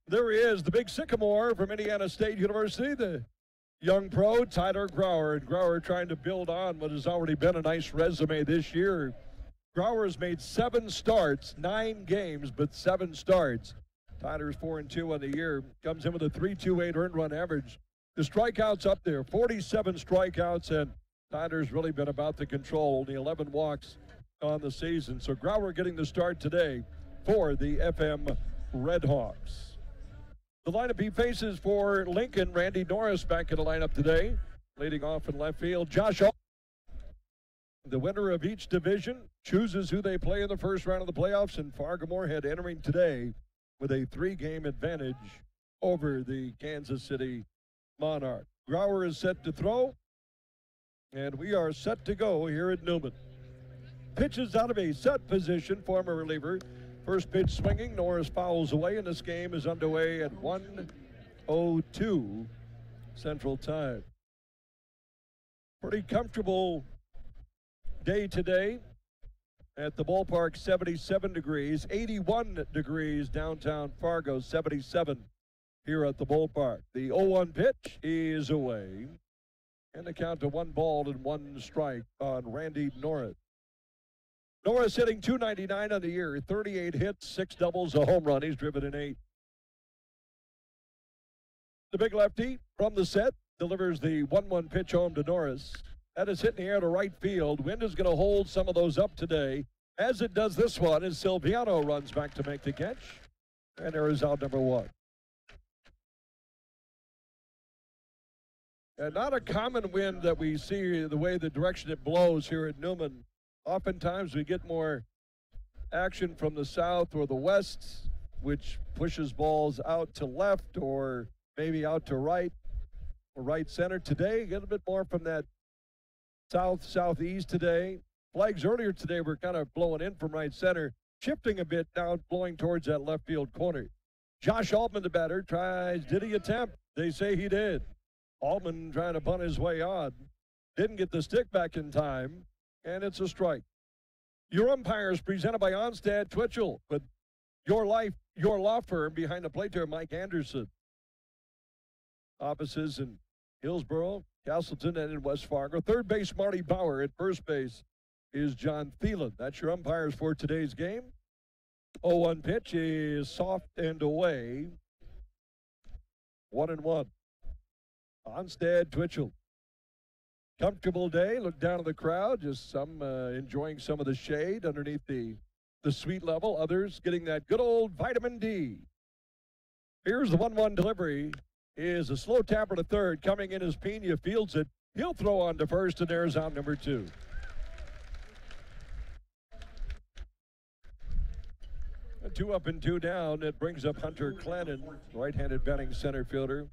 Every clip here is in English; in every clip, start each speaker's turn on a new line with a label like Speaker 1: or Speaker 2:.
Speaker 1: There he is, the big sycamore from Indiana State University, the young pro, Tyler Grauer. And Grauer trying to build on what has already been a nice resume this year. Grauer has made 7 starts, 9 games, but 7 starts. Tyler's 4-2 on the year. Comes in with a 3.28 earned run average. The strikeouts up there, 47 strikeouts, and Tyler's really been about the control. Only 11 walks on the season. So Grauer getting the start today for the FM Redhawks. The lineup he faces for Lincoln, Randy Norris back in the lineup today. Leading off in left field, Josh Altman. The winner of each division chooses who they play in the first round of the playoffs, and Fargo-Moorhead entering today with a 3-game advantage over the Kansas City Monarch. Grauer is set to throw, and we are set to go here at Newman. Pitches out of a set position, former reliever. First pitch swinging, Norris fouls away, and this game is underway at 1:02 Central Time. Pretty comfortable day today at the ballpark, 77 degrees, 81 degrees downtown Fargo, 77 here at the ballpark. The 0-1 pitch is away, and the count to 1 ball and 1 strike on Randy Norris. Norris hitting .299 on the year, 38 hits, 6 doubles, a home run. He's driven in 8. The big lefty from the set delivers the 1-1 pitch home to Norris. That is hit in the air to right field. Wind is going to hold some of those up today, as it does this one, as Silviano runs back to make the catch. And there is out number 1. And not a common wind that we see the way the direction it blows here at Newman. Oftentimes we get more action from the south or the west, which pushes balls out to left or maybe out to right or right center. Today, a little bit more from that southeast today. Flags earlier today were kind of blowing in from right center, shifting a bit now, blowing towards that left field corner. Josh Altman, the batter, did he attempt? They say he did. Altman trying to bunt his way on. Didn't get the stick back in time. And it's a strike. Your umpires presented by Onstad Twitchell with your law firm behind the plate there, Mike Anderson. Offices in Hillsborough, Castleton, and in West Fargo. Third base, Marty Bauer. At first base is John Thielen. That's your umpires for today's game. 0-1 pitch is soft and away. 1-1. Onstad Twitchell. Comfortable day. Look down at the crowd. Just some enjoying some of the shade underneath the sweet level. Others getting that good old vitamin D. Here's the 1-1 delivery. Is a slow tapper to third. Coming in as Pena fields it. He'll throw on to first, and there's out number 2. A 2 up and 2 down. It brings up Hunter Clannon, right-handed batting center fielder.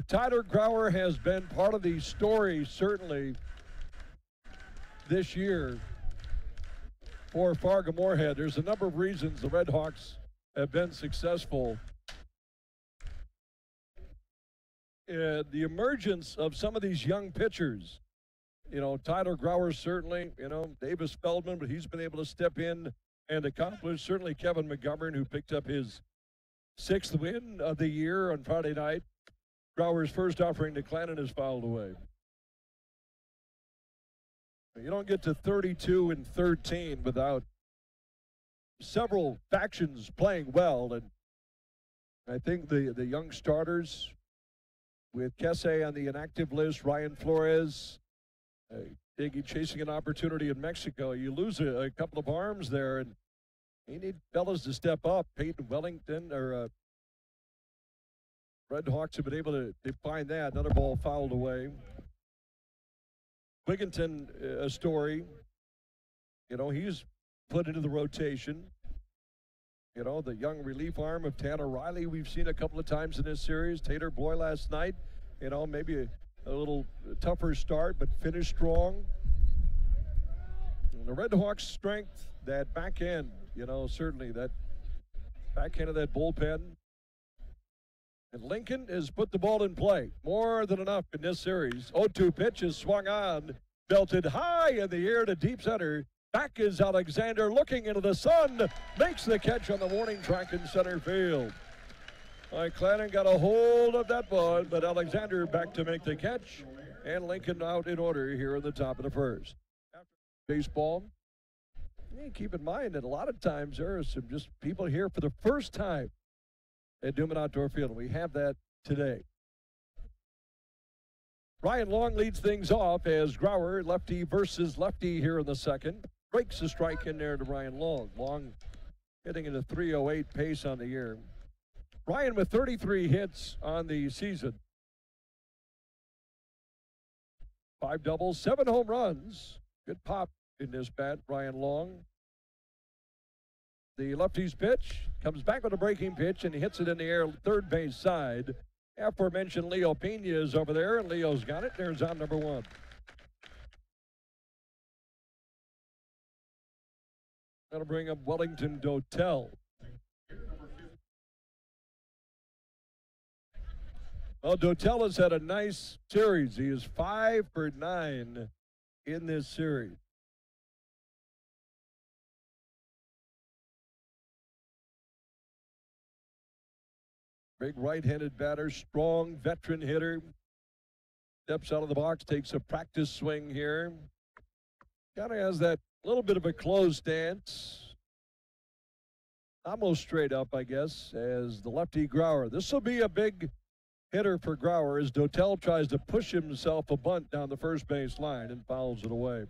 Speaker 1: Tyler Grauer has been part of the story, certainly, this year for Fargo-Moorhead. There's a number of reasons the Redhawks have been successful. The emergence of some of these young pitchers, Tyler Grauer certainly, Davis Feldman, but he's been able to step in and accomplish. Certainly Kevin McGovern, who picked up his 6th win of the year on Friday night. Grauer's first offering to Clannon is fouled away. You don't get to 32 and 13 without several factions playing well, and I think the young starters with Kesse on the inactive list, Ryan Flores, chasing an opportunity in Mexico. You lose a couple of arms there, and you need fellas to step up. Peyton Wellington or Redhawks have been able to find that. Another ball fouled away. Wigginton, a story. He's put into the rotation. The young relief arm of Tanner Riley we've seen a couple of times in this series. Taylor Bloy last night. Maybe a little tougher start, but finished strong. And the Redhawks' strength, that back end, certainly that back end of that bullpen. And Lincoln has put the ball in play. More than enough in this series. 0-2 pitch is swung on. Belted high in the air to deep center. Back is Alexander looking into the sun. Makes the catch on the warning track in center field. All right, Clannon got a hold of that ball, but Alexander back to make the catch. And Lincoln out in order here in the top of the first. Baseball. Keep in mind that a lot of times there are some just people here for the first time at Newman Outdoor Field. We have that today. Ryan Long leads things off as Grauer, lefty versus lefty here in the second. Breaks a strike in there to Ryan Long. Long hitting at a 308 pace on the year. Ryan with 33 hits on the season. 5 doubles, 7 home runs. Good pop in this bat, Ryan Long. The lefty's pitch comes back with a breaking pitch and he hits it in the air third base side. Aforementioned Leo Pena is over there, and Leo's got it. There's out number 1. That'll bring up Wellington Dotel. Well, Dotel has had a nice series. He is 5 for 9 in this series. Big right-handed batter, strong veteran hitter. Steps out of the box, takes a practice swing here. Kind of has that little bit of a closed stance. Almost straight up, I guess, as the lefty Grauer. This will be a big hitter for Grauer as Dotel tries to push himself a bunt down the first base line and fouls it away.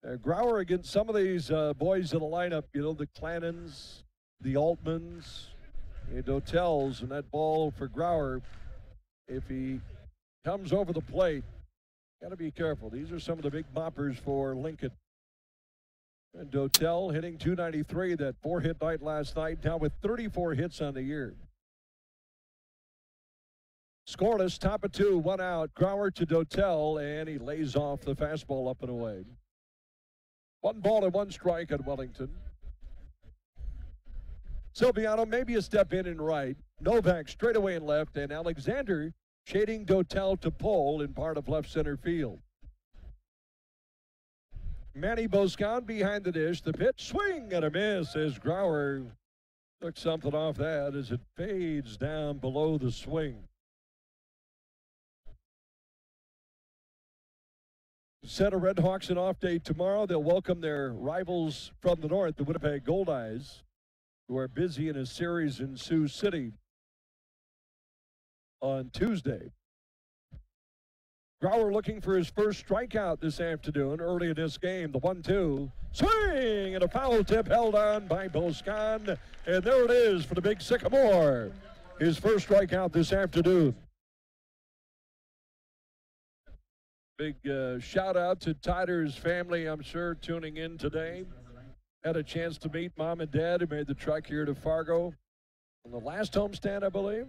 Speaker 1: Grauer against some of these boys in the lineup, you know, the Clannons, the Altmans, and Dotels, and that ball for Grauer, if he comes over the plate, got to be careful. These are some of the big boppers for Lincoln. And Dotel hitting .293, that 4-hit night last night, now with 34 hits on the year. Scoreless, top of 2, 1 out. Grauer to Dotel, and he lays off the fastball up and away. 1 ball and 1 strike at Wellington. Silviano maybe a step in and right. Novak straight away in left, and Alexander shading Dotel to pole in part of left center field. Manny Boscan behind the dish. The pitch, swing and a miss as Grauer took something off that as it fades down below the swing. Set of Red Hawks an off day tomorrow. They'll welcome their rivals from the north, the Winnipeg Goldeyes, who are busy in a series in Sioux City on Tuesday. Grauer looking for his first strikeout this afternoon early in this game. The 1-2, swing and a foul tip held on by Boscan. And there it is for the big Sycamore. His first strikeout this afternoon. Big shout out to Tyder's family, I'm sure, tuning in today. Had a chance to meet Mom and Dad who made the trek here to Fargo on the last homestand, I believe.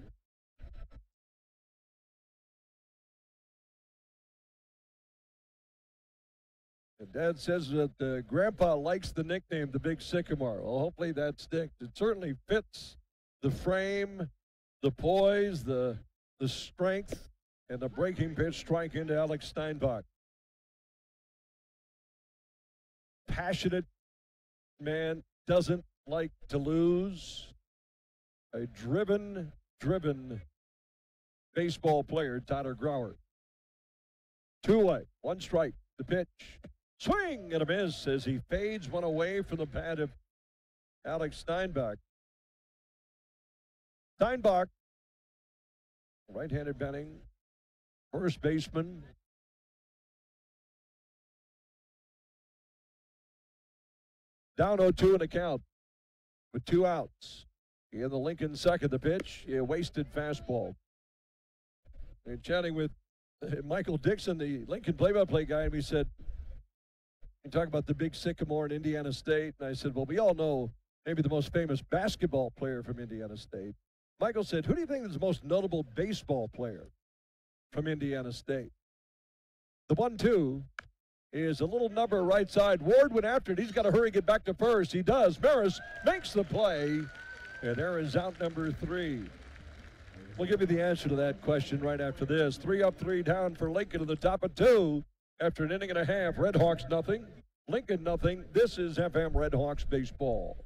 Speaker 1: And Dad says that Grandpa likes the nickname, the Big Sycamore. Well, hopefully that sticks. It certainly fits the frame, the poise, the strength, and the breaking pitch strike into Alex Steinbach. Passionate man, doesn't like to lose. A driven baseball player, Tyler Grauer. 2 away, 1 strike, the pitch. Swing and a miss as he fades one away from the bat of Alex Steinbach. Steinbach, right-handed batting, first baseman. Down 0-2 in the count with 2 outs. In the Lincoln second, the pitch, a wasted fastball. And chatting with Michael Dixon, the Lincoln play-by-play guy, and we said, we talk about the Big Sycamore in Indiana State, and I said, well, we all know maybe the most famous basketball player from Indiana State. Michael said, who do you think is the most notable baseball player from Indiana State? The 1-2 is a little number right side. Ward went after it. He's got to hurry, get back to first. He does. Maris makes the play, and there is out number 3. We'll give you the answer to that question right after this. 3 up, 3 down for Lincoln in the top of 2 after an inning and a half. Red Hawks nothing, Lincoln nothing. This is FM Red Hawks baseball.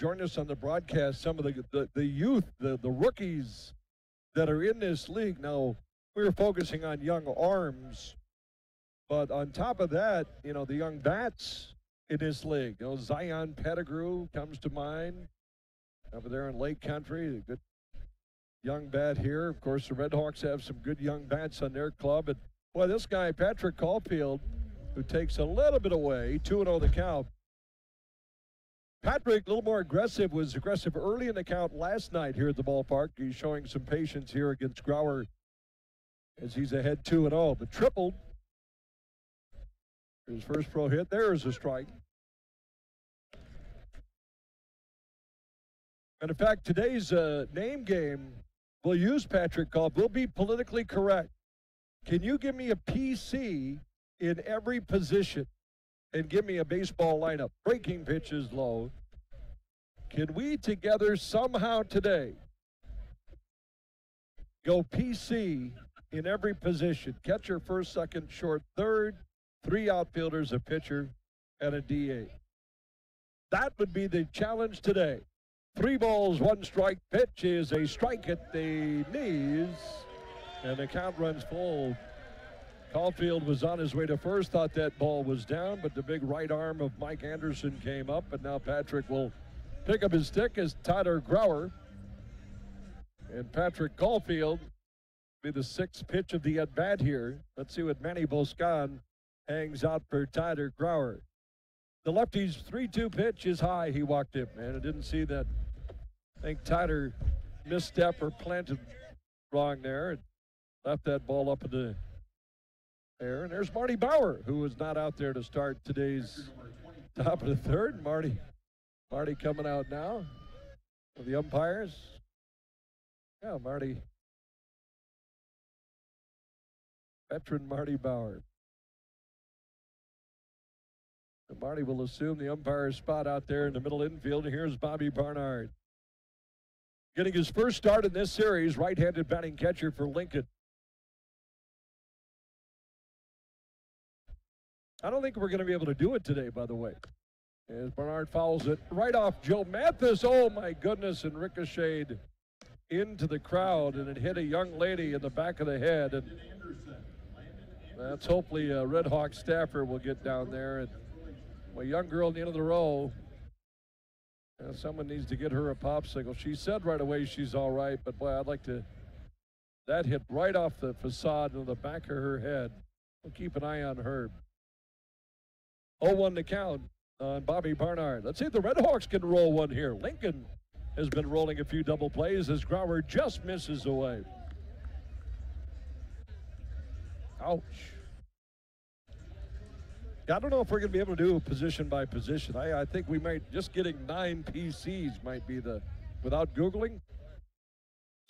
Speaker 1: joined us on the broadcast, some of the youth, the rookies that are in this league. Now, we were focusing on young arms, but on top of that, you know, the young bats in this league. You know, Zion Pettigrew comes to mind over there in Lake Country, a good young bat here. Of course, the Red Hawks have some good young bats on their club. And, boy, this guy, Patrick Caulfield, who takes a little bit away, 2-0 the count. Patrick, a little more aggressive, was aggressive early in the count last night here at the ballpark. He's showing some patience here against Grauer as he's ahead 2-0. But tripled. His first pro hit. There's a strike. And in fact, today's name game will use Patrick Caulfield. We'll be politically correct. Can you give me a PC in every position and give me a baseball lineup? Breaking pitches low. Can we together somehow today go PC in every position? Catcher, first, second, short, third, 3 outfielders, a pitcher, and a DA. That would be the challenge today. 3 balls, 1 strike. Pitch is a strike at the knees, and the count runs full. Caulfield was on his way to first, thought that ball was down, but the big right arm of Mike Anderson came up, and now Patrick will pick up his stick as Tyler Grauer and Patrick Caulfield be the 6th pitch of the at-bat here. Let's see what Manny Boscan hangs out for Tyler Grauer. The lefty's 3-2 pitch is high. He walked it, man. I didn't see that. I think Tyler misstep or planted wrong there and left that ball up in the air. And there's Marty Bauer, who was not out there to start today's top of the third. Marty coming out now for the umpires. Yeah, Marty. Veteran Marty Bauer. And Marty will assume the umpire's spot out there in the middle infield. And here's Bobby Barnard. Getting his first start in this series, right-handed batting catcher for Lincoln. I don't think we're going to be able to do it today, by the way. As Barnard fouls it right off Joe Mathis. Oh, my goodness, and ricocheted into the crowd, and it hit a young lady in the back of the head. And that's hopefully a Red Hawk staffer will get down there. And a young girl in the end of the row, someone needs to get her a popsicle. She said right away she's all right, but boy, I'd like to. That hit right off the facade into the back of her head. We'll keep an eye on her. 0-1 to count on Bobby Barnard. Let's see if the Red Hawks can roll one here. Lincoln has been rolling a few double plays as Grauer just misses away. Ouch. I don't know if we're going to be able to do position by position. I think we might, just getting 9 PCs might be without Googling.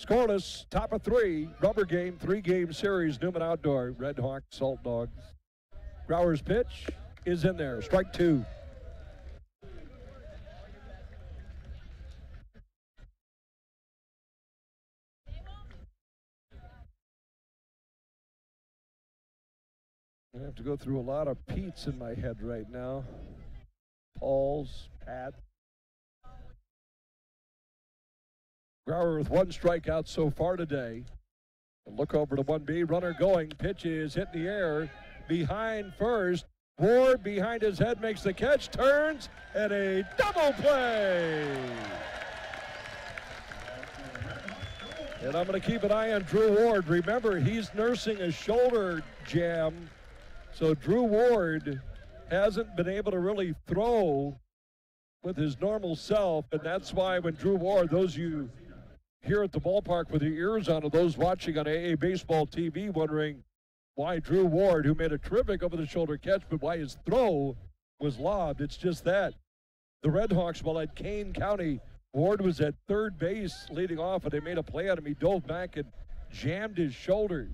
Speaker 1: Scoreless, top of 3, rubber game, 3-game series, Newman Outdoor, Red Hawk, Saltdogs. Grauer's pitch is in there, strike 2. I have to go through a lot of Pete's in my head right now. Paul's, Pat. Grauer with 1 strikeout so far today. And look over to 1B, runner going, pitch is hit in the air, behind first. Ward behind his head makes the catch, turns, and a double play. And I'm going to keep an eye on Drew Ward. Remember, he's nursing a shoulder jam. So Drew Ward hasn't been able to really throw with his normal self, and that's why when Drew Ward, those you here at the ballpark with your ears on, or those watching on AA Baseball TV wondering why Drew Ward, who made a terrific over-the-shoulder catch, but why his throw was lobbed, it's just that. The Red Hawks, while at Kane County, Ward was at third base leading off, and they made a play on him. He dove back and jammed his shoulder.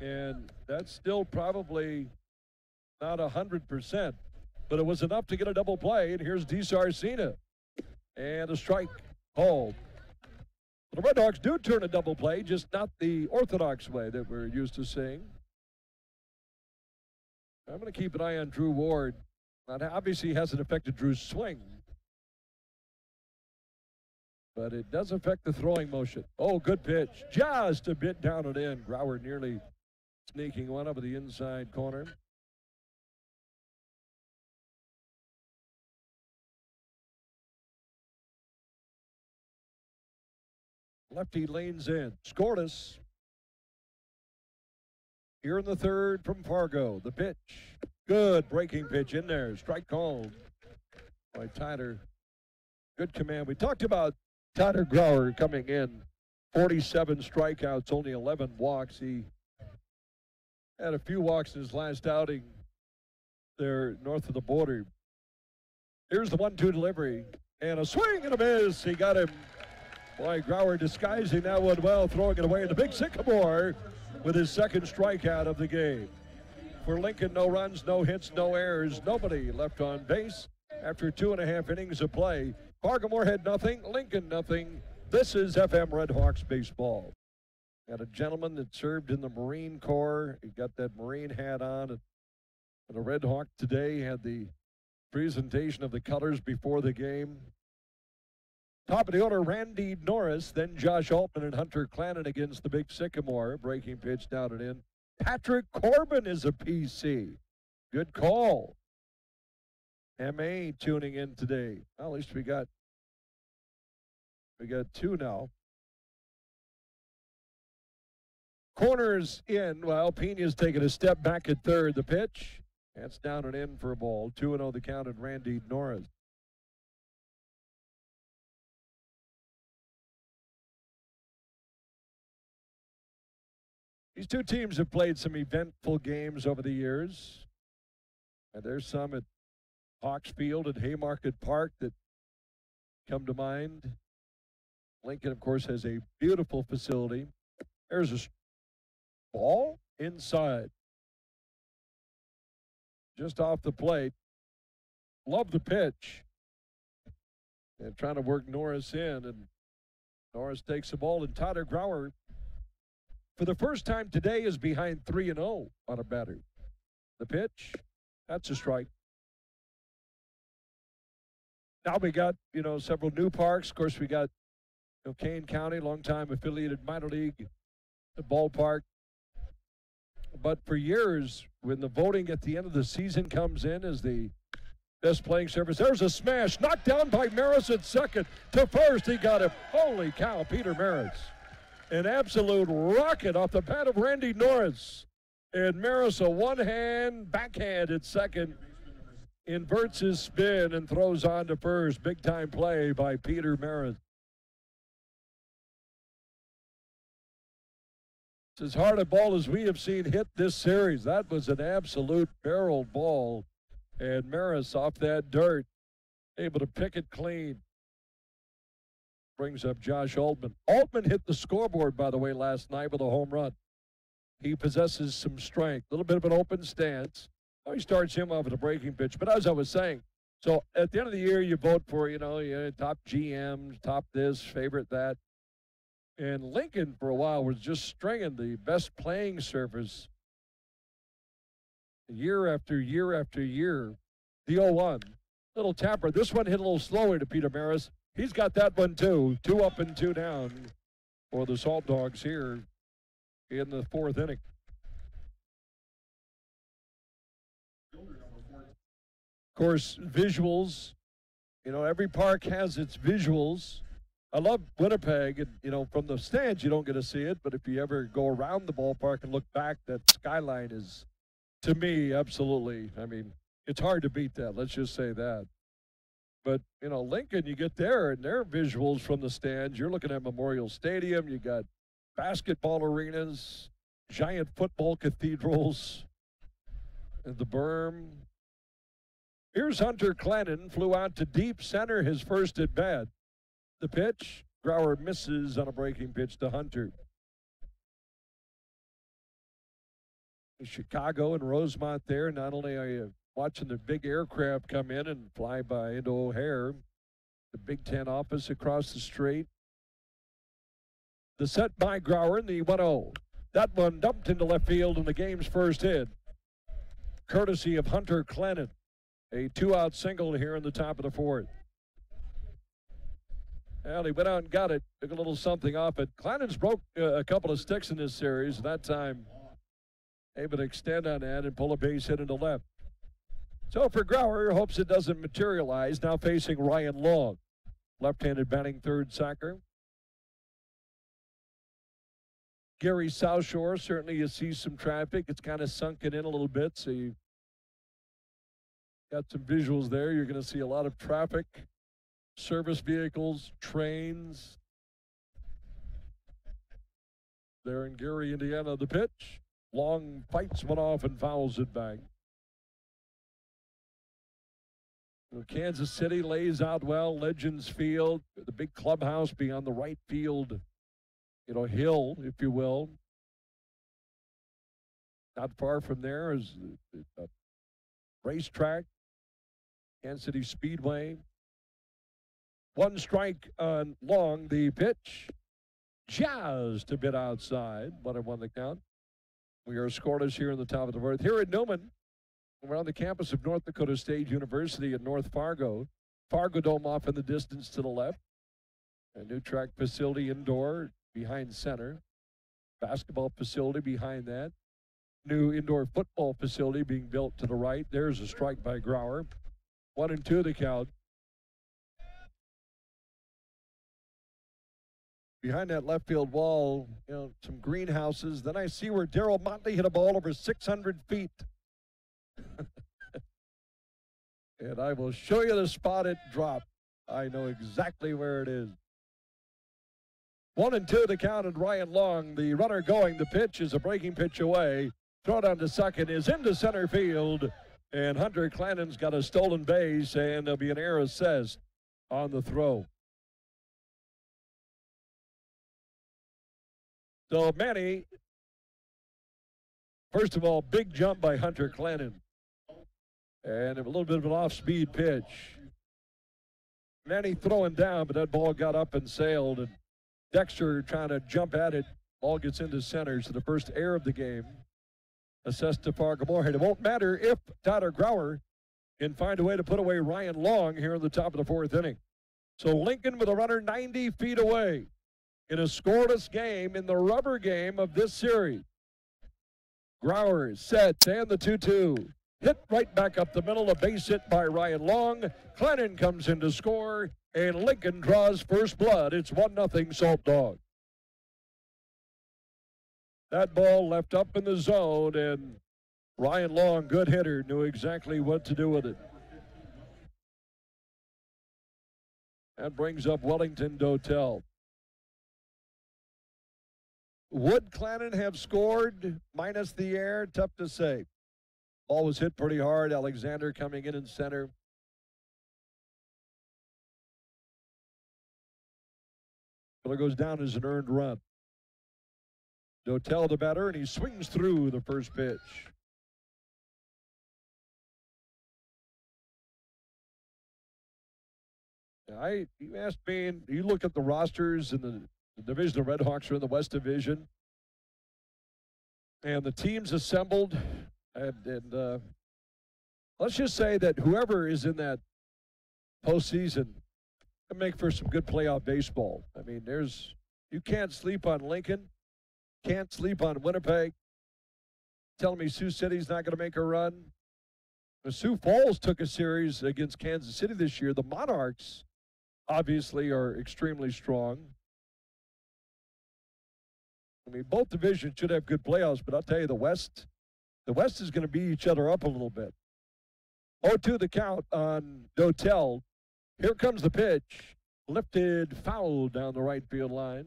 Speaker 1: And that's still probably not 100%, but it was enough to get a double play. And here's DeSarcina, and a strike called. The Red Hawks do turn a double play, just not the orthodox way that we're used to seeing. I'm going to keep an eye on Drew Ward. Now, obviously, he hasn't affected Drew's swing, but it does affect the throwing motion. Oh, good pitch. Just a bit down and in. Grauer nearly sneaking one over the inside corner. Lefty lanes in. Scoreless. Here in the third from Fargo. The pitch. Good breaking pitch in there. Strike called by Tyler. Good command. We talked about Tyler Grauer coming in. 47 strikeouts, only 11 walks. He had a few walks in his last outing there north of the border. Here's the 1-2 delivery. And a swing and a miss. He got him. Boy, Grauer disguising that one well, throwing it away in the big Sycamore with his second strikeout of the game. For Lincoln, no runs, no hits, no errors, nobody left on base after 2.5 innings of play. Fargo Moorhead nothing, Lincoln nothing. This is FM Red Hawks baseball. Got a gentleman that served in the Marine Corps. He got that Marine hat on. And the Red Hawk today had the presentation of the colors before the game. Top of the order, Randy Norris, then Josh Altman and Hunter Clannon against the big Sycamore. Breaking pitch down and in. Patrick Corbin is a PC. Good call. M.A. tuning in today. Well, at least we got two now. Corners in. Well, Pena's taking a step back at third. The pitch. That's down and in for a ball. 2-0 the count at Randy Norris. These two teams have played some eventful games over the years. And there's some at Hawks Field and Haymarket Park that come to mind. Lincoln, of course, has a beautiful facility. There's a ball inside. Just off the plate. Love the pitch. And trying to work Norris in. And Norris takes the ball, and Tyler Grauer, for the first time today, is behind 3-0 on a batter. The pitch, that's a strike. Now we got, several new parks. Of course, we got Kane County, longtime affiliated minor league ballpark. But for years, when the voting at the end of the season comes in as the best playing surface, there's a smash, knocked down by Maris at second. To first, he got him. Holy cow, Peter Maris. An absolute rocket off the bat of Randy Norris. And Maris, a one-hand backhand at second, inverts his spin and throws on to first. Big-time play by Peter Maris. It's as hard a ball as we have seen hit this series. That was an absolute barreled ball. And Maris off that dirt, able to pick it clean. Brings up Josh Altman. Altman hit the scoreboard, by the way, last night with a home run. He possesses some strength, a little bit of an open stance. Oh, he starts him off with a breaking pitch. But as I was saying, so at the end of the year, you vote for, top GM, top this, favorite that. And Lincoln, for a while, was just stringing the best playing surface year after year after year. The 0-1. Little tapper. This one hit a little slower to Peter Maris. He's got that one, too. 2 up and 2 down for the Saltdogs here in the fourth inning. Of course, visuals. Every park has its visuals. I love Winnipeg, and, from the stands, you don't get to see it. But if you ever go around the ballpark and look back, that skyline is, to me, absolutely, it's hard to beat that. Let's just say that. But, Lincoln, you get there, and their visuals from the stands, you're looking at Memorial Stadium. You got basketball arenas, giant football cathedrals, and the berm. Here's Hunter Clannon, flew out to deep center his first at bat. The pitch, Grauer misses on a breaking pitch to Hunter. Chicago and Rosemont there. Not only are you watching the big aircraft come in and fly by into O'Hare, the Big Ten office across the street. The set by Grauer in the 1-0. That one dumped into left field in the game's first hit. Courtesy of Hunter Clannon. A 2-out single here in the top of the fourth. Well, he went out and got it, took a little something off it. Clennon's broke a couple of sticks in this series. That time, able to extend on that and pull a base hit into left. So for Grauer, hopes it doesn't materialize. Now facing Ryan Long, left-handed batting third sacker. Gary South Shore, certainly you see some traffic. It's kind of sunken in a little bit, so you got some visuals there. You're going to see a lot of traffic, service vehicles, trains. There in Gary, Indiana, the pitch. Long fights one off and fouls it back. Kansas City lays out well. Legends Field, the big clubhouse beyond the right field, hill, if you will. Not far from there is a racetrack, Kansas City Speedway. One strike on Long, the pitch. Just a bit outside, 1-1 the count. We are scoreless here in the top of the fourth. Here at Newman, we're on the campus of North Dakota State University in North Fargo. Fargo Dome off in the distance to the left. A new track facility indoor behind center. Basketball facility behind that. New indoor football facility being built to the right. There's a strike by Grauer. 1-2 the count. Behind that left field wall, some greenhouses. Then I see where Darryl Motley hit a ball over 600 feet. And I will show you the spot it dropped. I know exactly where it is. 1-2 the count, and Ryan Long, the runner going. The pitch is a breaking pitch away. Throw down to second is into center field. And Hunter Clannon's got a stolen base, and there'll be an error assessed on the throw. So Manny, first of all, big jump by Hunter Clannon. And a little bit of an off-speed pitch. Manny throwing down, but that ball got up and sailed. And Dexter trying to jump at it. Ball gets into center. So the first error of the game assessed to Fargo Moorhead. It won't matter if Tyler Grauer can find a way to put away Ryan Long here in the top of the fourth inning. So Lincoln with a runner 90 feet away in a scoreless game in the rubber game of this series. Grauer sets and the 2-2. Hit right back up the middle, a base hit by Ryan Long. Clennon comes in to score, and Lincoln draws first blood. It's 1-0 Salt Dog. That ball left up in the zone, and Ryan Long, good hitter, knew exactly what to do with it. That brings up Wellington Dotel. Would Clannon have scored minus the air? Tough to say. Ball was hit pretty hard. Alexander coming in center. But it goes down as an earned run. Dotel the batter, and he swings through the first pitch. You asked me, and you look at the rosters in the division. The Red Hawks are in the West Division. And the teams assembled. And let's just say that whoever is in that postseason can make for some good playoff baseball. I mean, you can't sleep on Lincoln, can't sleep on Winnipeg. Telling me Sioux City's not going to make a run. The Sioux Falls took a series against Kansas City this year. The Monarchs obviously are extremely strong. I mean, both divisions should have good playoffs, but I'll tell you, the West is going to beat each other up a little bit. 0-2 the count on Dotel. Here comes the pitch. Lifted foul down the right field line.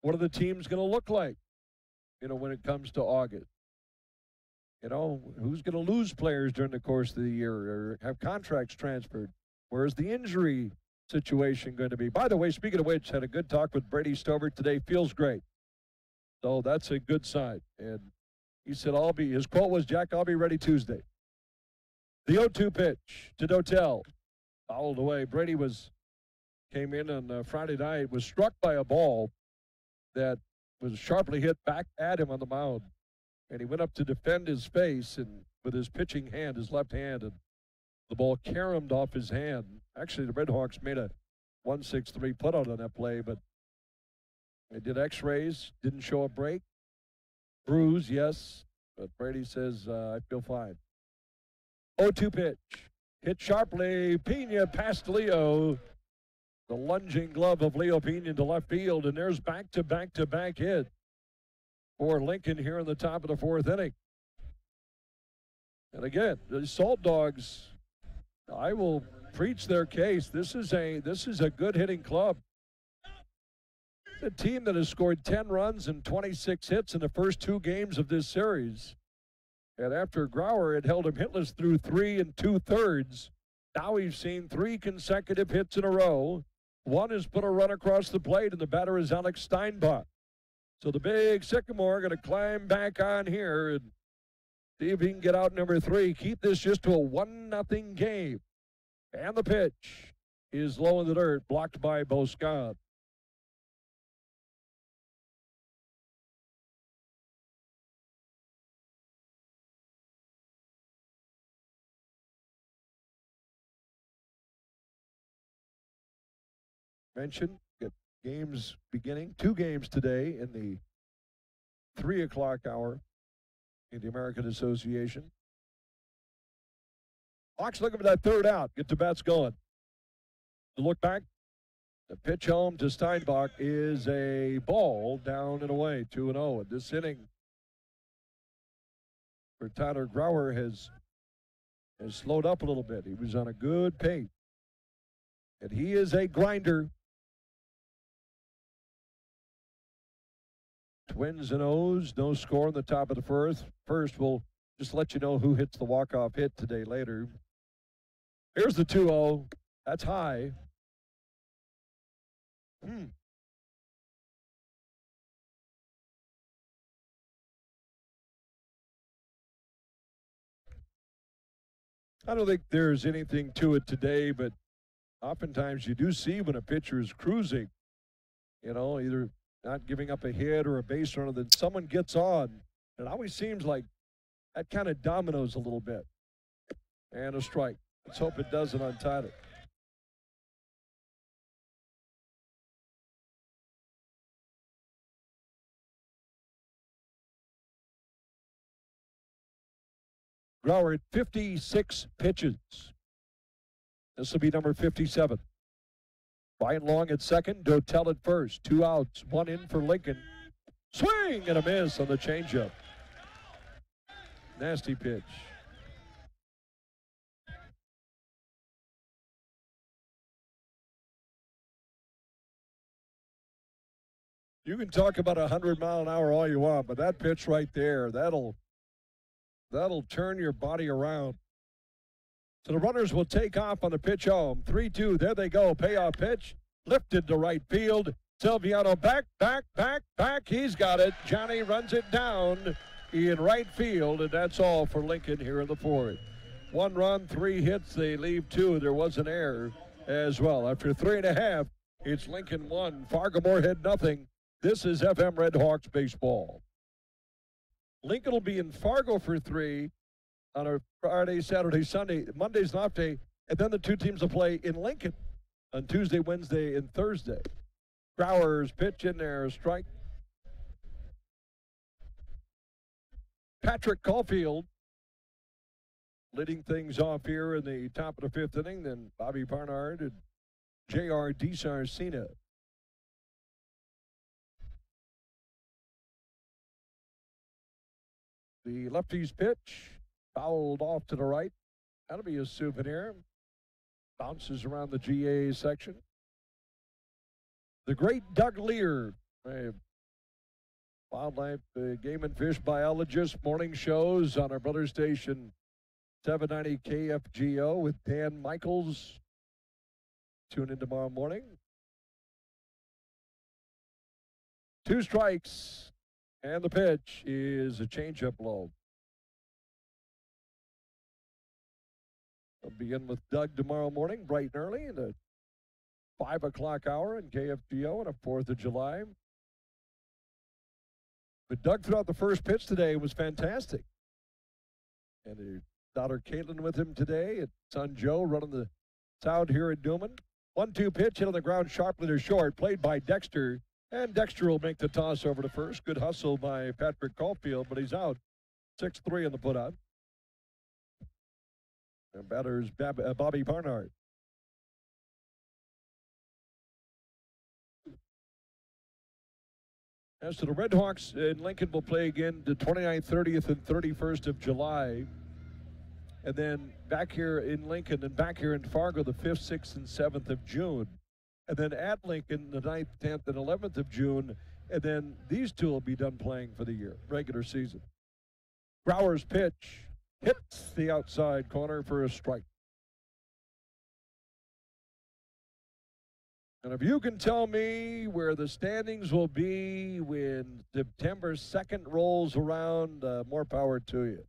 Speaker 1: What are the teams going to look like, when it comes to August? Who's going to lose players during the course of the year or have contracts transferred? Where's the injury situation going to be? By the way, speaking of which, had a good talk with Brady Stover today. Feels great. So that's a good sign. And he said, his quote was, Jack, I'll be ready Tuesday. The 0-2 pitch to Dotel. Fouled away. Brady came in on Friday night, was struck by a ball that was sharply hit back at him on the mound. And he went up to defend his face and with his pitching hand, his left hand, and The ball caromed off his hand. Actually, the Redhawks made a 1-6-3 putout on that play, but they did x-rays, didn't show a break. Bruise, yes, but Brady says, I feel fine. 0-2 pitch. Hit sharply. Pena past Leo. The lunging glove of Leo Pena to left field, and there's back-to-back-to-back hit for Lincoln here in the top of the fourth inning. And again, the Salt Dogs, I will preach their case. This is a good hitting club. It's a team that has scored 10 runs and 26 hits in the first 2 games of this series. And after Grauer had held him hitless through 3 2/3, now we've seen 3 consecutive hits in a row. One has put a run across the plate, and the batter is Alex Steinbach. So the big Sycamore going to climb back on here and see if he can get out number 3. Keep this just to a 1-0 game. And the pitch is low in the dirt, blocked by Bo Scott. Mentioned, get games beginning. 2 games today in the 3 o'clock hour in the American Association. Hawks looking for that third out. Get the bats going. To look back, the pitch home to Steinbach is a ball down and away, 2-0. And this inning for Tyler Grauer has slowed up a little bit. He was on a good pace. And he is a grinder. Twins and O's, no score in the top of the first. First, we'll just let you know who hits the walk-off hit today later. Here's the 2-0. That's high. I don't think there's anything to it today, but oftentimes you do see when a pitcher is cruising, either not giving up a hit or a base runner, then someone gets on. It always seems like that kind of dominoes a little bit. And a strike. Let's hope it doesn't untie it. Grauer at 56 pitches. This will be number 57. Brian Long at second, Dotel at first. 2 outs, 1 in for Lincoln. Swing and a miss on the changeup. Nasty pitch. You can talk about 100-mile-an-hour all you want, but that pitch right there, that'll turn your body around. So the runners will take off on the pitch home. 3-2, there they go. Payoff pitch, lifted to right field. Silviano back. He's got it. Johnny runs it down in right field, and that's all for Lincoln here in the fourth. 1 run, 3 hits. They leave 2. There was an error as well. After 3.5, it's Lincoln 1, Fargo-Moorhead nothing. This is FM Red Hawks baseball. Lincoln will be in Fargo for 3 on a Friday, Saturday, Sunday. Monday's an off day, and then the 2 teams will play in Lincoln on Tuesday, Wednesday, and Thursday. Grauer's pitch in there, strike. Patrick Caulfield leading things off here in the top of the 5th inning, then Bobby Barnard and J.R. DiSarcina. The lefty's pitch fouled off to the right. That'll be a souvenir. Bounces around the GA section. The great Doug Lear, a wildlife game and fish biologist, morning shows on our brother station 790 KFGO with Dan Michaels. Tune in tomorrow morning. 2 strikes. And the pitch is a changeup low. I'll begin with Doug tomorrow morning, bright and early, in the 5 o'clock hour in KFGO on a 4th of July. But Doug threw out the first pitch today. It was fantastic. And Daughter Caitlin with him today, and son Joe running the sound here at Newman. 1-2 pitch hit on the ground sharply to short, played by Dexter. And Dexter will make the toss over to first. Good hustle by Patrick Caulfield, but he's out. 6-3 on the putout. And batter's Bobby Barnard. As to the Red Hawks in Lincoln, will play again the 29th, 30th, and 31st of July. And then back here in Lincoln and back here in Fargo the 5th, 6th, and 7th of June. And then at Lincoln the 9th, 10th, and 11th of June. And then these two will be done playing for the year, regular season. Grauer's pitch hits the outside corner for a strike. And if you can tell me where the standings will be when September 2nd rolls around, more power to you.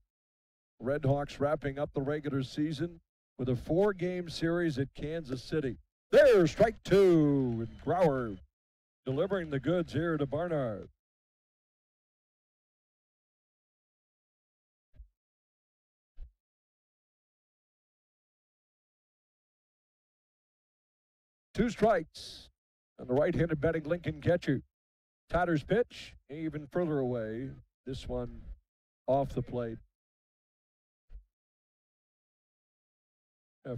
Speaker 1: Red Hawks wrapping up the regular season with a 4-game series at Kansas City. There's strike 2, and Grauer delivering the goods here to Barnard. Two strikes on the right-handed batting Lincoln catcher. Tyler's pitch, even further away. This one off the plate.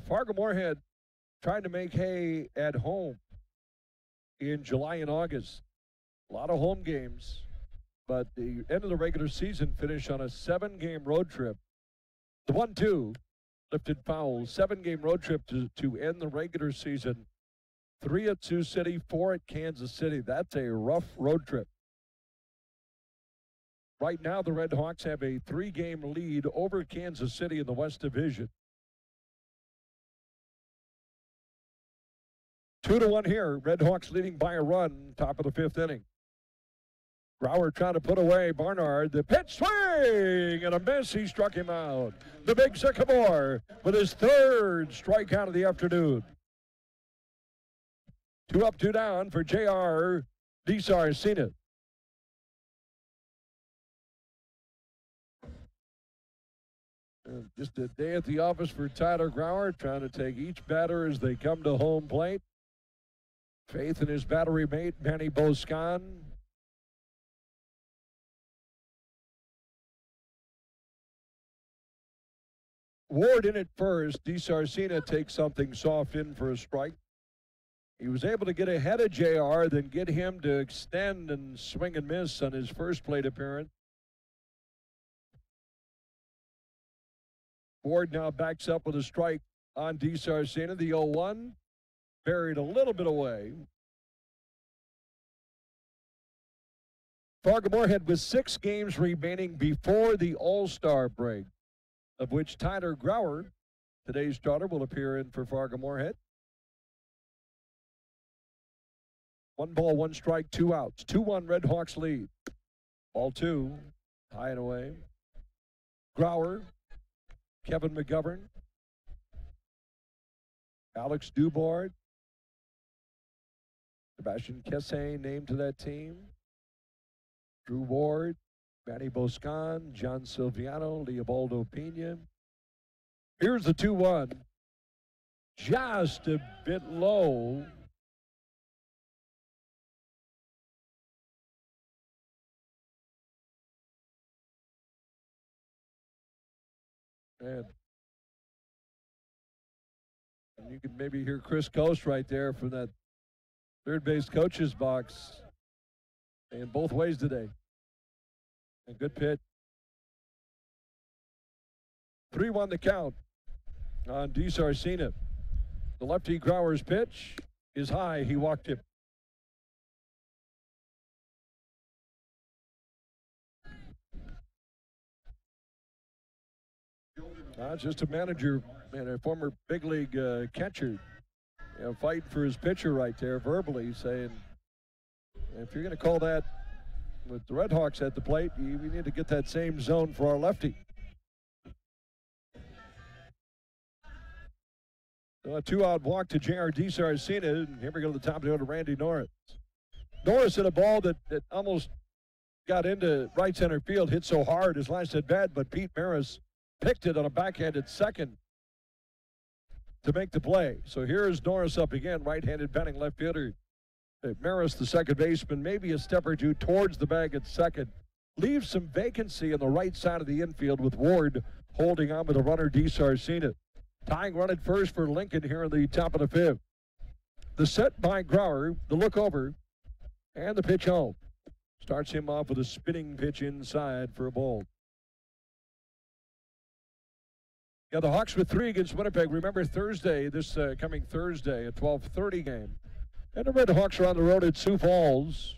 Speaker 1: Fargo Moorhead trying to make hay at home in July and August. A lot of home games, but the end of the regular season finish on a 7-game road trip. The 1-2 lifted foul, 7-game road trip to end the regular season. 3 at Sioux City, 4 at Kansas City. That's a rough road trip. Right now, the Red Hawks have a 3-game lead over Kansas City in the West Division. 2-1 here. Red Hawks leading by a run, top of the 5th inning. Grauer trying to put away Barnard. The pitch swing and a miss. He struck him out. The big Sycamore with his 3rd strikeout of the afternoon. 2 up, 2 down for J.R. DeSarcina. Just a day at the office for Tyler Grauer, trying to take each batter as they come to home plate. Faith in his battery mate, Manny Boscan. Ward in at first. DeSarcina takes something soft in for a strike. He was able to get ahead of JR, then get him to extend and swing and miss on his first plate appearance. Ward now backs up with a strike on DeSarcina. The 0-1 buried a little bit away. Fargo Moorhead with 6 games remaining before the All-Star break, of which Tyler Grauer, today's starter, will appear in for Fargo Moorhead. 1 ball, 1 strike, 2 outs. 2-1 Red Hawks lead. Ball 2, high and away. Grauer, Kevin McGovern, Alex Dubard, Sebastian Kesse named to that team. Drew Ward, Manny Boscan, John Silviano, Leobaldo Pena. Here's the 2-1. Just a bit low. And you can maybe hear Chris Coast right there from that third base coach's box. And both ways today. A good pitch. 3-1 the count on DeSarcina. The lefty Grauer's pitch is high. He walked him. Just a manager and a former big league catcher, fighting for his pitcher right there, verbally saying, if you're going to call that with the Red Hawks at the plate, we need to get that same zone for our lefty. So a 2-out walk to J.R. DeSarcina, and here we go to the top of the order, Randy Norris. Norris hit a ball that almost got into right center field, hit so hard his last at bat, but Pete Maris picked it on a backhanded second to make the play. So here's Norris up again, right-handed batting left fielder. Maris, the second baseman, maybe a step or two towards the bag at second. Leaves some vacancy on the right side of the infield with Ward holding on with the runner, DiSarcina. Tying run at first for Lincoln here in the top of the fifth. The set by Grauer, the look over, and the pitch home. Starts him off with a spinning pitch inside for a ball. Yeah, the Hawks with 3 against Winnipeg. Remember Thursday, this coming Thursday, a 12:30 game. And the Red Hawks are on the road at Sioux Falls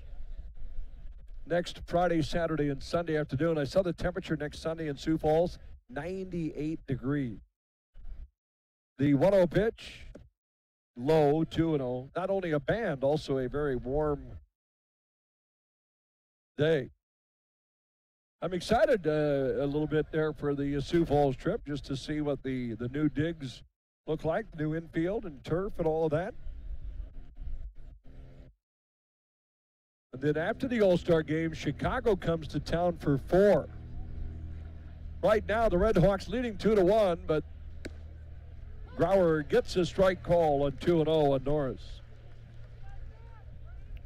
Speaker 1: next Friday, Saturday, and Sunday afternoon. I saw the temperature next Sunday in Sioux Falls, 98 degrees. The 1-0 pitch, low, 2-0. Not only a band, also a very warm day. I'm excited a little bit there for the Sioux Falls trip, just to see what the new digs look like, new infield and turf and all of that. And then after the All-Star game, Chicago comes to town for 4. Right now, the Red Hawks leading 2-1, but Grauer gets a strike call on 2-0 on Norris.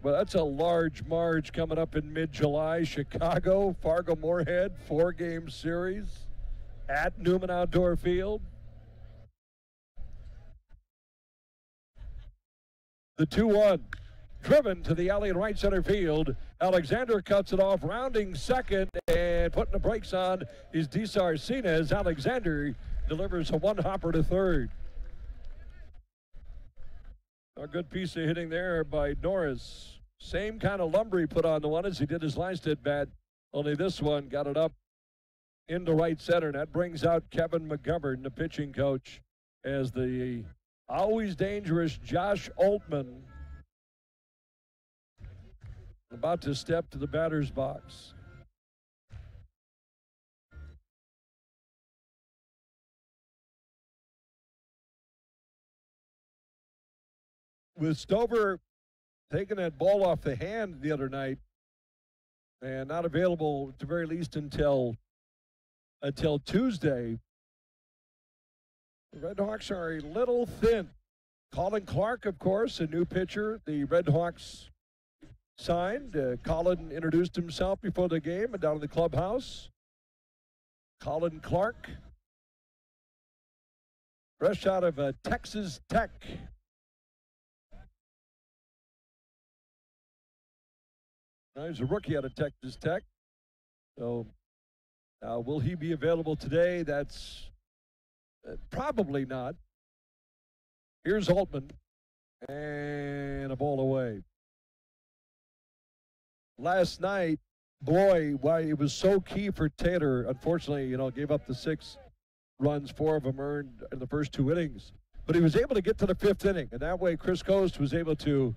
Speaker 1: Well, that's a large marge coming up in mid-July. Chicago, Fargo-Moorhead, 4-game series at Newman Outdoor Field. The 2-1. Driven to the alley in right center field. Alexander cuts it off, rounding second, and putting the brakes on is DiSarcina as Alexander delivers a one-hopper to third. A good piece of hitting there by Norris. Same kind of lumber he put on the one as he did his last at bat, only this one got it up into right center, and that brings out Kevin McGovern, the pitching coach, as the always dangerous Josh Altman about to step to the batter's box. With Stover taking that ball off the hand the other night and not available at the very least until Tuesday, the Red Hawks are a little thin. Colin Clark, of course, a new pitcher. The Red Hawks signed. Colin introduced himself before the game and down in the clubhouse. Colin Clark, fresh out of Texas Tech. He's a rookie out of Texas Tech. So will he be available today? That's probably not. Here's Altman, and a ball away. Last night, boy, why it was so key for Taylor. Unfortunately, gave up the 6 runs, 4 of them earned in the first 2 innings. But he was able to get to the 5th inning, and that way Chris Coast was able to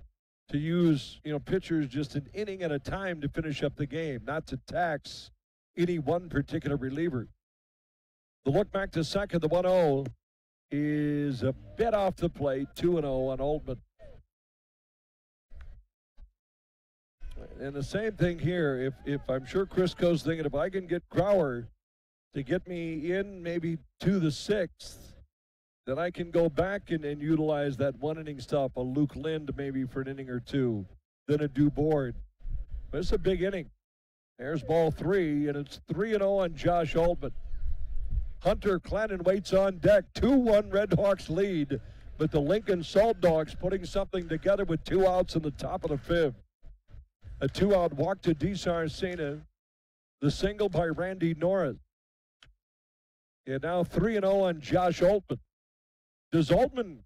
Speaker 1: use, pitchers just an inning at a time to finish up the game, not to tax any one particular reliever. The look back to second, the 1-0 is a bit off the plate, 2-0 on Altman. And the same thing here, if I'm sure Chris Coe's thinking, if I can get Grauer to get me in maybe to the 6th, then I can go back and utilize that 1-inning stuff, a Luke Lind maybe for an inning or 2, then a Dubourg. But it's a big inning. There's ball 3, and it's 3-0 on Josh Altman. Hunter Clannon waits on deck. 2-1 Red Hawks lead, but the Lincoln Saltdogs putting something together with 2 outs in the top of the 5th. A 2-out walk to DiSarcina. The single by Randy Norris. And now 3-0 on Josh Altman. Does Altman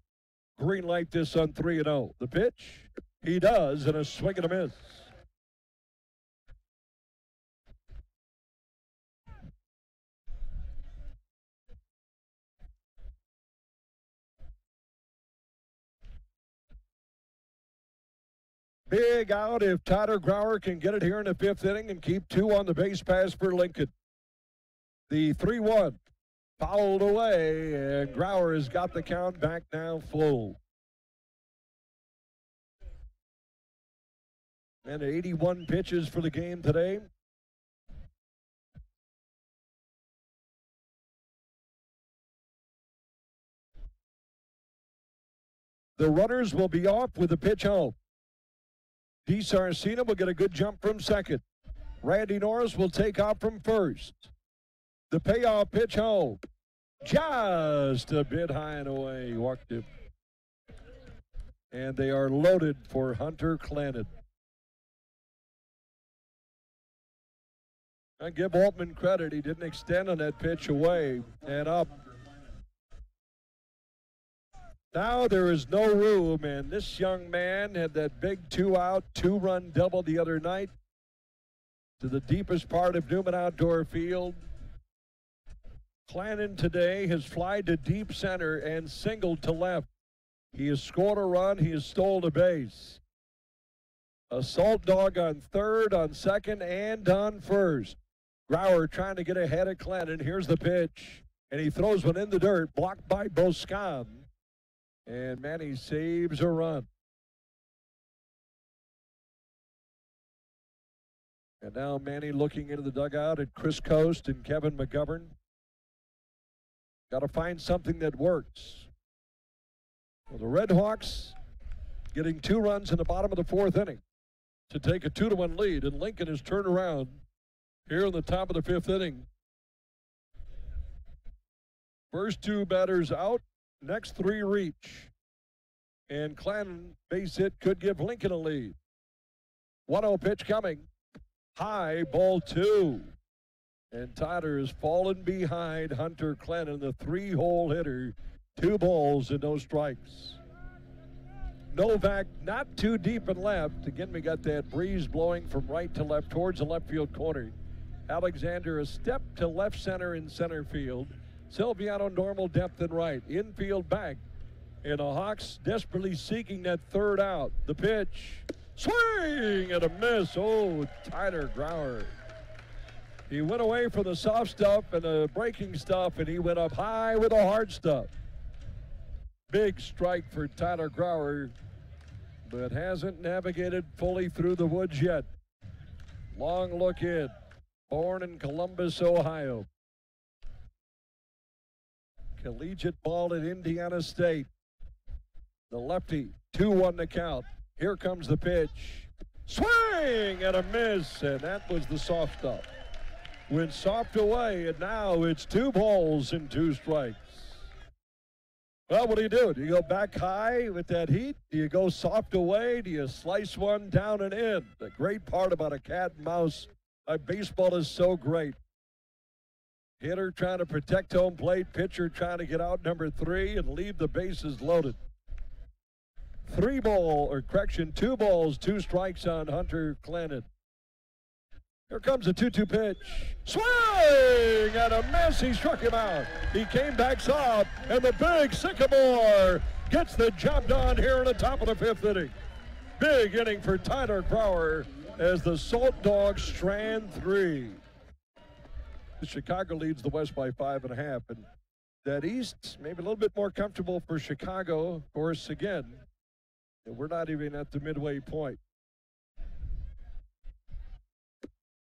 Speaker 1: greenlight this on 3-0? The pitch? He does, and a swing and a miss. Big out if Tyler Grauer can get it here in the 5th inning and keep 2 on the base pass for Lincoln. The 3-1 fouled away, and Grauer has got the count back now full. And 81 pitches for the game today. The runners will be off with the pitch home. DeSarcina will get a good jump from second. Randy Norris will take off from first. The payoff pitch home. Just a bit high and away. He walked him. And they are loaded for Hunter Clannon. I give Altman credit. He didn't extend on that pitch away and up. Now there is no room, and this young man had that big 2-out, 2-run double the other night to the deepest part of Newman Outdoor Field. Clannon today has flied to deep center and singled to left. He has scored a run. He has stolen a base. A Saltdog on third, on second, and on first. Grauer trying to get ahead of Clannon. Here's the pitch, and he throws one in the dirt, blocked by Boscan. And Manny saves a run. And now Manny looking into the dugout at Chris Coast and Kevin McGovern. Got to find something that works. Well, the Red Hawks getting 2 runs in the bottom of the 4th inning to take a 2-1 lead. And Lincoln has turned around here in the top of the 5th inning. First 2 batters out. Next 3 reach. And Clannon base hit could give Lincoln a lead. 1-0 pitch coming. High, ball 2. And Tyler has fallen behind Hunter Clannon, the 3-hole hitter. 2 balls and no strikes. Novak not too deep and left. Again, we got that breeze blowing from right to left towards the left field corner. Alexander a step to left center in center field. Silviano normal depth and right. Infield back. And the Hawks desperately seeking that 3rd out. The pitch. Swing and a miss. Oh, Tyler Grauer. He went away from the soft stuff and the breaking stuff, and he went up high with the hard stuff. Big strike for Tyler Grauer, but hasn't navigated fully through the woods yet. Long look in. Born in Columbus, Ohio. Collegiate ball at Indiana State. The lefty, 2-1 to count. Here comes the pitch. Swing and a miss, and that was the soft stuff. Went soft away, and now it's 2 balls and 2 strikes. Well, what do? Do you go back high with that heat? Do you go soft away? Do you slice one down and in? The great part about a cat and mouse, baseball is so great. Hitter trying to protect home plate, pitcher trying to get out number 3 and leave the bases loaded. 2 balls, 2 strikes on Hunter Clannon. Here comes a 2-2 pitch. Swing and a miss. He struck him out. He came back soft, and the big Sycamore gets the job done here in the top of the 5th inning. Big inning for Tyler Grauer as the Salt Dogs strand 3. Chicago leads the West by 5.5, and that East maybe a little bit more comfortable for Chicago. Of course, again, we're not even at the midway point.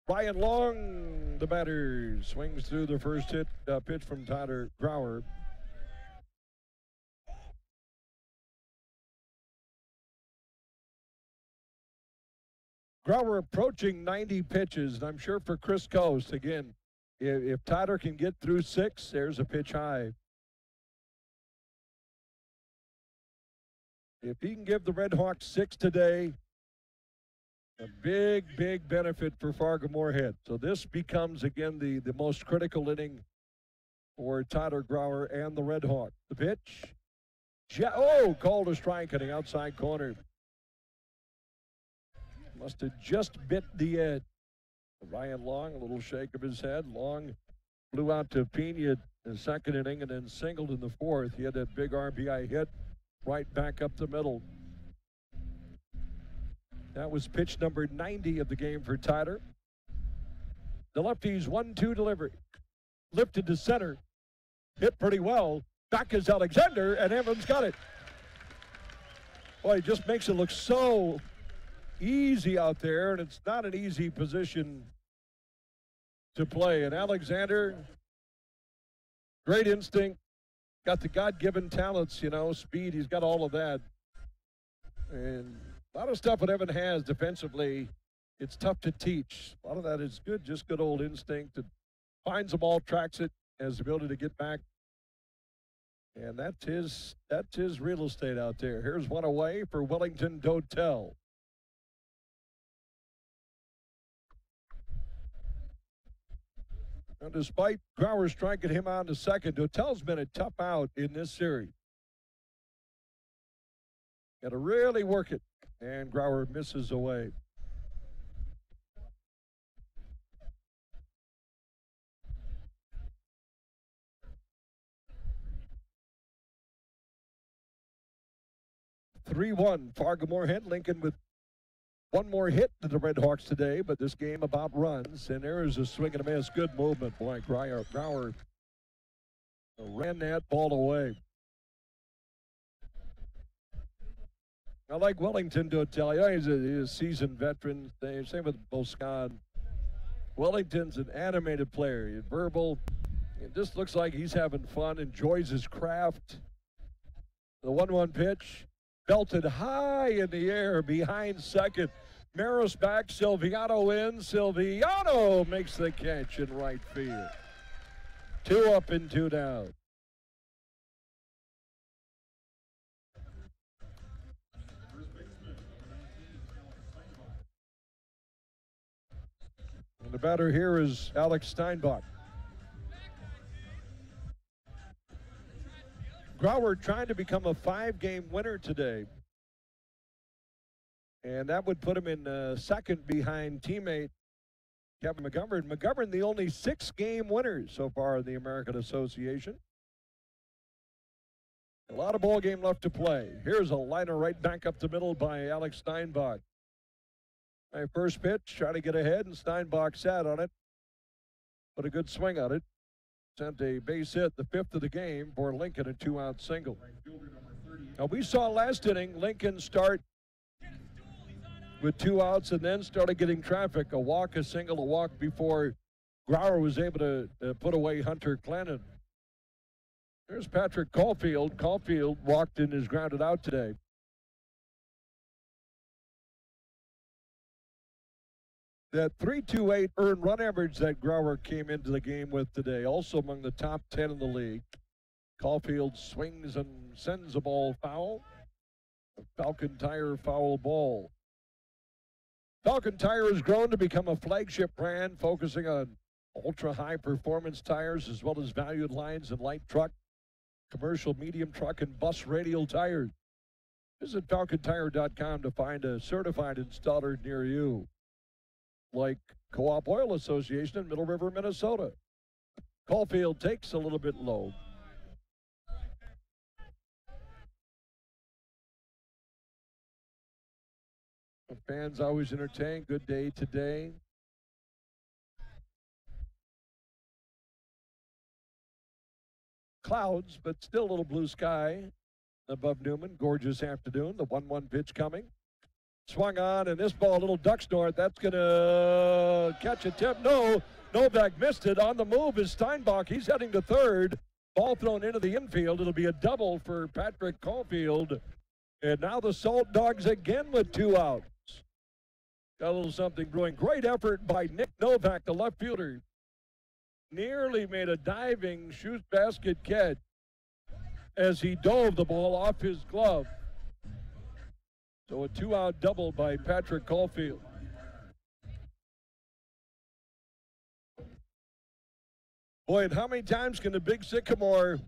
Speaker 1: Ryan Long, the batter, swings through the first pitch from Tyler Grauer. Grauer approaching 90 pitches, and I'm sure for Chris Coast, again, if Tyler can get through 6, there's a pitch high. If he can give the Red Hawks 6 today, a big, big benefit for Fargo-Moorhead. So this becomes, again, the most critical inning for Tyler Grauer and the Red Hawks. The pitch. Called a strike on the outside corner. Must have just bit the edge. Ryan Long, a little shake of his head. Long flew out to Pena in the 2nd inning and then singled in the 4th. He had that big RBI hit right back up the middle. That was pitch number 90 of the game for Tyler. The lefty's 1-2 delivery. Lifted to center. Hit pretty well. Back is Alexander, and Evans got it. Boy, he just makes it look so easy out there, and it's not an easy position to play. And Alexander, great instinct, got the God-given talents, speed. He's got all of that. And a lot of stuff that Evan has defensively, it's tough to teach. A lot of that is good, just good old instinct. It finds the ball, tracks it, has the ability to get back. And that's his real estate out there. Here's one away for Wellington Dotel. And despite Grauer striking him out in the second, Dotel's been a tough out in this series. Got to really work it, and Grauer misses away. (3-1) Fargo-Moorhead. Lincoln with one more hit to the Red Hawks today, but this game about runs. And there is a swing and a miss. Good movement, boy. Grauer ran that ball away. I like Wellington Dotel. He's a seasoned veteran. Same with Boscan. Wellington's an animated player. He's verbal. It just looks like he's having fun, enjoys his craft. The 1-1 pitch. Belted high in the air behind second. Maris back, Silviano in. Silviano makes the catch in right field. 2 up and 2 down. And the batter here is Alex Steinbach. Grauer trying to become a 5-game winner today. And that would put him in second behind teammate Kevin McGovern. McGovern, the only 6-game winner so far in the American Association. A lot of ball game left to play. Here's a liner right back up the middle by Alex Steinbach. My first pitch, trying to get ahead, and Steinbach sat on it. Put a good swing on it. Sent a base hit, the 5th of the game for Lincoln, a 2-out single. Now, we saw last inning Lincoln start with 2 outs and then started getting traffic. A walk, a single, a walk before Grauer was able to put away Hunter Clennon. There's Patrick Caulfield. Caulfield walked and is grounded out today. That .328 earned run average that Grauer came into the game with today, also among the top 10 in the league. Caulfield swings and sends a ball foul. A Falcon Tire foul ball. Falcon Tire has grown to become a flagship brand focusing on ultra-high performance tires as well as valued lines in light truck, commercial, medium truck, and bus radial tires. Visit falcontire.com to find a certified installer near you, like Co-op Oil Association in Middle River, Minnesota. Caulfield takes a little bit low. The fans always entertained. Good day today. Clouds, but still a little blue sky above Newman. Gorgeous afternoon. The 1-1 pitch coming. Swung on, and this ball, a little duck snort. That's going to catch a tip. No, Novak missed it. On the move is Steinbach. He's heading to third. Ball thrown into the infield. It'll be a double for Patrick Caulfield. And now the Saltdogs again with 2 outs. Got a little something brewing. Great effort by Nick Novak, the left fielder. Nearly made a diving shoot basket catch as he dove the ball off his glove. So a 2-out double by Patrick Caulfield. Boy, and how many times can the big Sycamore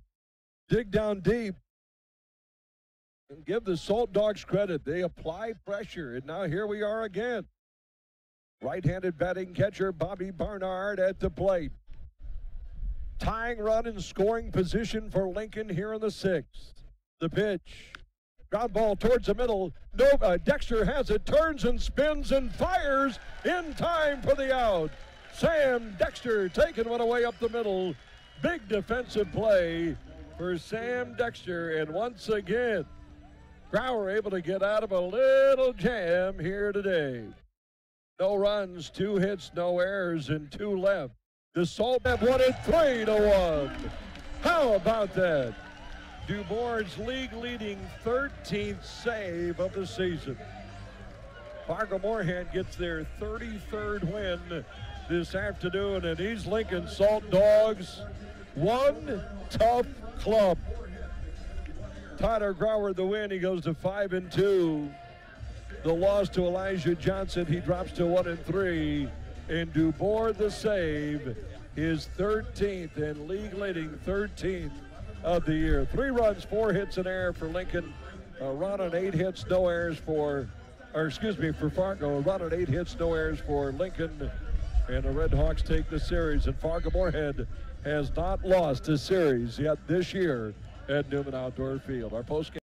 Speaker 1: dig down deep and give the Saltdogs credit? They apply pressure, and now here we are again. Right-handed batting catcher Bobby Barnard at the plate. Tying run in scoring position for Lincoln here in the 6th. The pitch. Ground ball towards the middle. Dexter has it, turns and spins and fires in time for the out. Sam Dexter taking one away up the middle. Big defensive play for Sam Dexter. And once again, Grauer able to get out of a little jam here today. No runs, 2 hits, no errors, and 2 left. The Salt have won it 3-1. How about that? DuBois' league-leading 13th save of the season. Fargo-Moorhead gets their 33rd win this afternoon, and East Lincoln Saltdogs, one tough club. Tyler Grauer the win, he goes to 5-2. The loss to Elijah Johnson, he drops to 1-3. And DuBois the save, his 13th and league-leading 13th of the year. 3 runs, 4 hits in air for Lincoln. A run on 8 hits, no errors for Fargo. A run on 8 hits, no errors for Lincoln. And the Red Hawks take the series. And Fargo-Moorhead has not lost a series yet this year at Newman Outdoor Field. Our postgame.